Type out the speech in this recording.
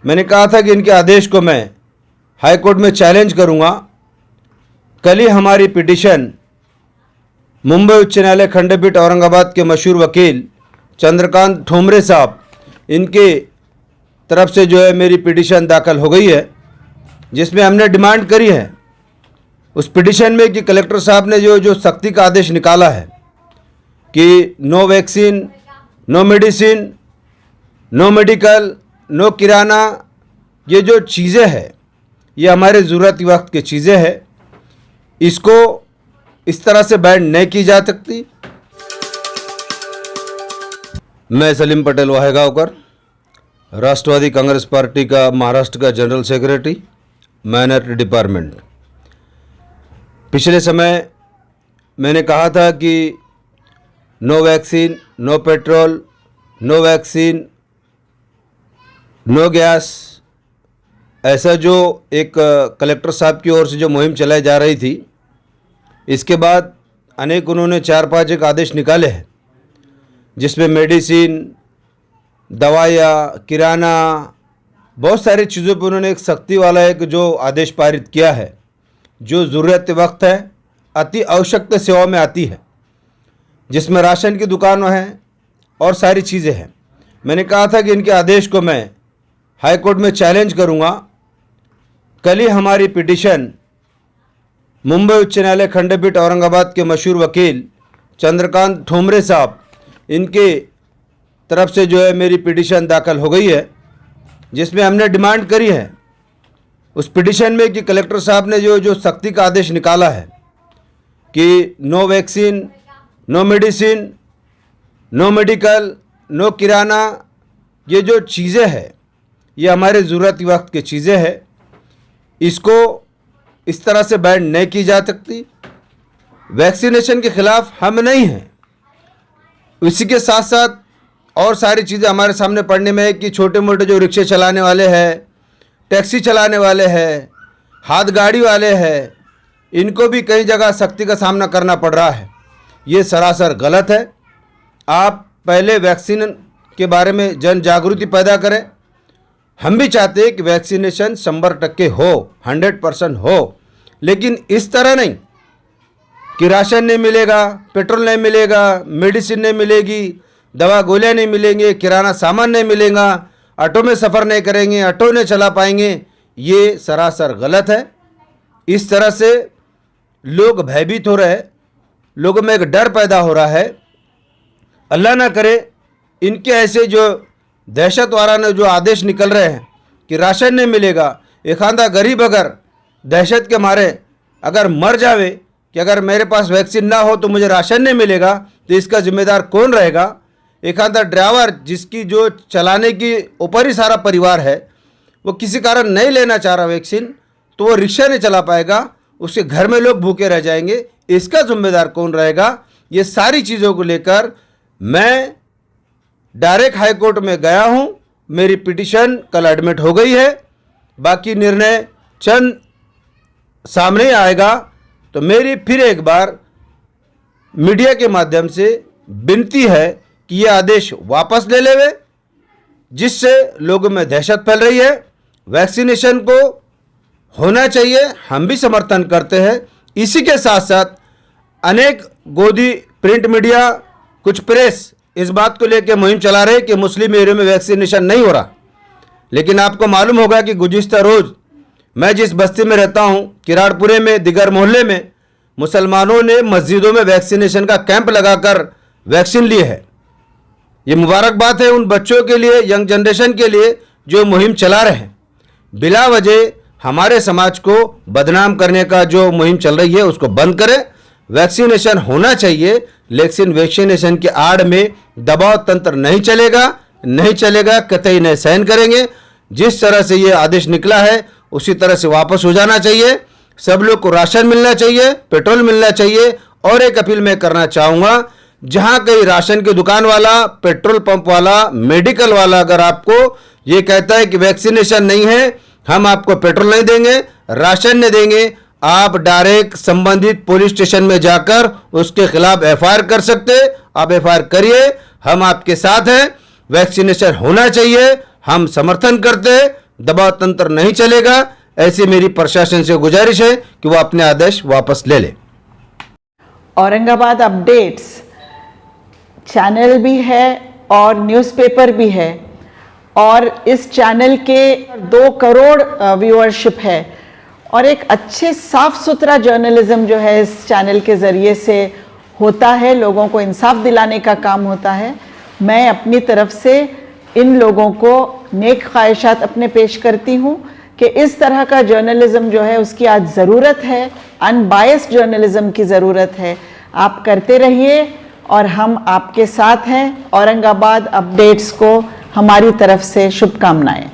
मैंने कहा था कि इनके आदेश को मैं हाई कोर्ट में चैलेंज करूंगा। कल ही हमारी पिटीशन मुंबई उच्च न्यायालय खंडपीठ औरंगाबाद के मशहूर वकील चंद्रकांत ठोमरे साहब इनके तरफ से जो है मेरी पिटीशन दाखिल हो गई है, जिसमें हमने डिमांड करी है उस पिटीशन में कि कलेक्टर साहब ने जो सख्ती का आदेश निकाला है कि no vaccine, no medicine, no medical, no किराना, ये जो चीज़ें हैं ये हमारे ज़रूरत वक्त की चीज़ें हैं, इसको इस तरह से बैन नहीं की जा सकती। मैं सलीम पटेल वाहेगांवकर, राष्ट्रवादी कांग्रेस पार्टी का महाराष्ट्र का जनरल सेक्रेटरी, माइनॉरिटी डिपार्टमेंट। पिछले समय मैंने कहा था कि no vaccine, no petrol, no vaccine, no gas, ऐसा जो एक कलेक्टर साहब की ओर से जो मुहिम चलाई जा रही थी, इसके बाद अनेक उन्होंने 4-5 एक आदेश निकाले हैं, जिसमें मेडिसिन, दवाइयाँ, किराना, बहुत सारी चीज़ों पर उन्होंने एक सख्ती वाला एक जो आदेश पारित किया है, जो ज़रूरत वक्त है, अति आवश्यक सेवा में आती है, जिसमें राशन की दुकानें हैं और सारी चीज़ें हैं। मैंने कहा था कि इनके आदेश को मैं हाई कोर्ट में चैलेंज करूंगा। कल ही हमारी पिटीशन मुंबई उच्च न्यायालय खंडपीठ औरंगाबाद के मशहूर वकील चंद्रकांत ठोमरे साहब इनके तरफ से जो है मेरी पिटीशन दाखिल हो गई है, जिसमें हमने डिमांड करी है उस पिटीशन में कि कलेक्टर साहब ने जो सख्ती का आदेश निकाला है कि no vaccine, no medicine, no medical, no किराना, ये जो चीज़ें हैं ये हमारे ज़रूरत वक्त की चीज़ें हैं, इसको इस तरह से बैन नहीं की जा सकती। वैक्सीनेशन के ख़िलाफ़ हम नहीं हैं। इसी के साथ साथ और सारी चीज़ें हमारे सामने पढ़ने में है कि छोटे मोटे जो रिक्शे चलाने वाले हैं, टैक्सी चलाने वाले हैं, हाथ गाड़ी वाले हैं, इनको भी कई जगह सख्ती का सामना करना पड़ रहा है। ये सरासर गलत है। आप पहले वैक्सीन के बारे में जन जागृति पैदा करें। हम भी चाहते हैं कि वैक्सीनेशन 100% हो, 100% हो, लेकिन इस तरह नहीं कि राशन नहीं मिलेगा, पेट्रोल नहीं मिलेगा, मेडिसिन नहीं मिलेगी, दवा गोलियाँ नहीं मिलेंगे, किराना सामान नहीं मिलेगा, ऑटो में सफ़र नहीं करेंगे, ऑटो नहीं चला पाएंगे। ये सरासर गलत है। इस तरह से लोग भयभीत हो रहे हैं, लोगों में एक डर पैदा हो रहा है। अल्लाह ना करे इनके ऐसे जो दहशत वाराना जो आदेश निकल रहे हैं कि राशन नहीं मिलेगा, एक आधा गरीब अगर दहशत के मारे अगर मर जावे कि अगर मेरे पास वैक्सीन ना हो तो मुझे राशन नहीं मिलेगा, तो इसका जिम्मेदार कौन रहेगा? एक आधा ड्राइवर जिसकी जो चलाने की ऊपर ही सारा परिवार है, वो किसी कारण नहीं लेना चाह रहा वैक्सीन, तो वो रिक्शा नहीं चला पाएगा, उसके घर में लोग भूखे रह जाएंगे, इसका जिम्मेदार कौन रहेगा? ये सारी चीज़ों को लेकर मैं डायरेक्ट हाई कोर्ट में गया हूं। मेरी पिटीशन कल एडमिट हो गई है, बाकी निर्णय चंद सामने आएगा। तो मेरी फिर एक बार मीडिया के माध्यम से विनती है कि ये आदेश वापस ले लेवे, जिससे लोगों में दहशत फैल रही है। वैक्सीनेशन को होना चाहिए, हम भी समर्थन करते हैं। इसी के साथ साथ अनेक गोदी प्रिंट मीडिया, कुछ प्रेस इस बात को लेकर मुहिम चला रहे कि मुस्लिम एरिया में वैक्सीनेशन नहीं हो रहा, लेकिन आपको मालूम होगा कि गुज़िश्ता रोज़ मैं जिस बस्ती में रहता हूं, किराड़पुरे में, दिगर मोहल्ले में, मुसलमानों ने मस्जिदों में वैक्सीनेशन का कैंप लगाकर वैक्सीन लिए है। ये मुबारक बात है उन बच्चों के लिए, यंग जनरेशन के लिए जो मुहिम चला रहे हैं। बिला वजह हमारे समाज को बदनाम करने का जो मुहिम चल रही है उसको बंद करें। वैक्सीनेशन होना चाहिए, लेकिन वैक्सीनेशन के आड़ में दबाव तंत्र नहीं चलेगा, कतई नहीं सहन करेंगे। जिस तरह से ये आदेश निकला है उसी तरह से वापस हो जाना चाहिए। सब लोग को राशन मिलना चाहिए, पेट्रोल मिलना चाहिए। और एक अपील मैं करना चाहूँगा, जहाँ कहीं राशन की दुकान वाला, पेट्रोल पंप वाला, मेडिकल वाला अगर आपको ये कहता है कि वैक्सीनेशन नहीं है, हम आपको पेट्रोल नहीं देंगे, राशन नहीं देंगे, आप डायरेक्ट संबंधित पुलिस स्टेशन में जाकर उसके खिलाफ एफआईआर कर सकते। आप एफआईआर करिए, हम आपके साथ हैं। वैक्सीनेशन होना चाहिए, हम समर्थन करते हैं। दबाव तंत्र नहीं चलेगा। ऐसी मेरी प्रशासन से गुजारिश है कि वो अपने आदेश वापस ले ले। औरंगाबाद अपडेट्स चैनल भी है और न्यूज़पेपर भी है और इस चैनल के 2 करोड़ व्यूअरशिप है और एक अच्छे साफ सुथरा जर्नलिज्म जो है इस चैनल के ज़रिए से होता है, लोगों को इंसाफ दिलाने का काम होता है। मैं अपनी तरफ से इन लोगों को नेक ख्वाहिशात अपने पेश करती हूँ कि इस तरह का जर्नलिज्म जो है उसकी आज ज़रूरत है, अनबायस्ड जर्नलिज्म की ज़रूरत है। आप करते रहिए और हम आपके साथ हैं। औरंगाबाद अपडेट्स को हमारी तरफ से शुभकामनाएं।